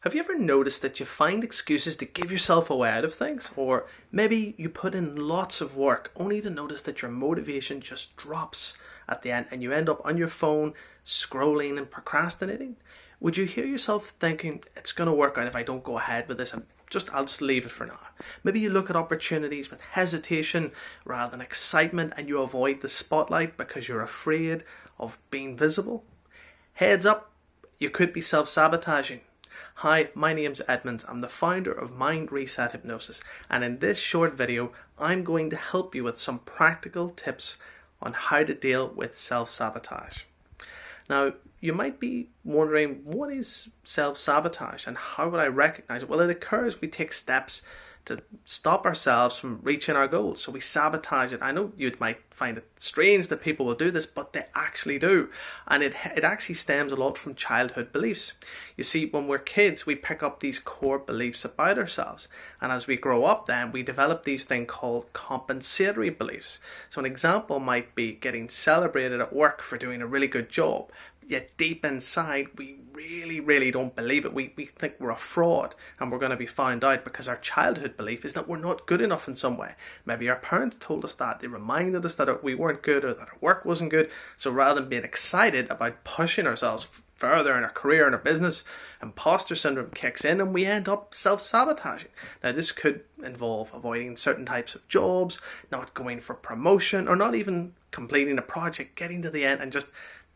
Have you ever noticed that you find excuses to give yourself a way out of things? Or maybe you put in lots of work only to notice that your motivation just drops at the end and you end up on your phone scrolling and procrastinating? Would you hear yourself thinking, it's going to work out if I don't go ahead with this, I'll just leave it for now? Maybe you look at opportunities with hesitation rather than excitement and you avoid the spotlight because you're afraid of being visible. Heads up, you could be self-sabotaging. Hi, my name's Edmund. I'm the founder of Mind Reset Hypnosis, and in this short video I'm going to help you with some practical tips on how to deal with self-sabotage. Now, you might be wondering, what is self-sabotage and how would I recognize it? Well, it occurs we take steps to stop ourselves from reaching our goals. So we sabotage it. I know you might find it strange that people will do this, but they actually do. And it actually stems a lot from childhood beliefs. You see, when we're kids, we pick up these core beliefs about ourselves. And as we grow up then, we develop these things called compensatory beliefs. So an example might be getting celebrated at work for doing a really good job. Yet deep inside, we really don't believe it. We think we're a fraud and we're going to be found out because our childhood belief is that we're not good enough in some way. Maybe our parents told us that. They reminded us that we weren't good or that our work wasn't good. So rather than being excited about pushing ourselves further in our career and our business, imposter syndrome kicks in and we end up self-sabotaging. Now, this could involve avoiding certain types of jobs, not going for promotion, or not even completing a project, getting to the end and just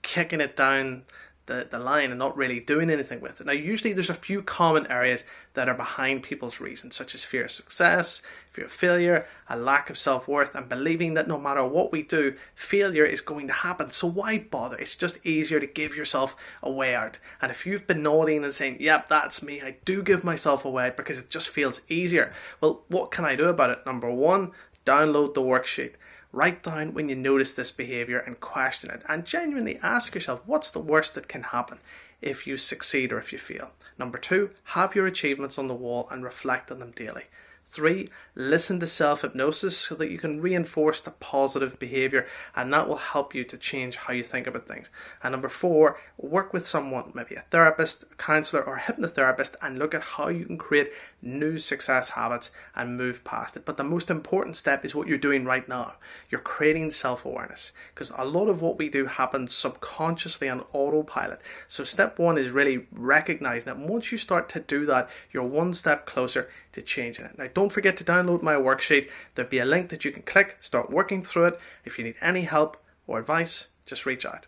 kicking it down the line and not really doing anything with it. Now, usually there's a few common areas that are behind people's reasons, such as fear of success, fear of failure, a lack of self-worth, and believing that no matter what we do, failure is going to happen. So why bother? It's just easier to give yourself a way out. And if you've been nodding and saying, yep, that's me, I do give myself a way out because it just feels easier. Well, what can I do about it? Number one, download the worksheet. Write down when you notice this behavior and question it, and genuinely ask yourself, what's the worst that can happen if you succeed or if you fail? Number two, have your achievements on the wall and reflect on them daily. 3, listen to self-hypnosis so that you can reinforce the positive behavior, and that will help you to change how you think about things. And number 4, work with someone, maybe a therapist, a counselor, or a hypnotherapist, and look at how you can create new success habits and move past it. But the most important step is what you're doing right now. You're creating self-awareness, because a lot of what we do happens subconsciously on autopilot. So step 1 is really recognizing that once you start to do that, you're one step closer to changing it. Now, don't forget to download my worksheet. There'll be a link that you can click, start working through it. If you need any help or advice, just reach out.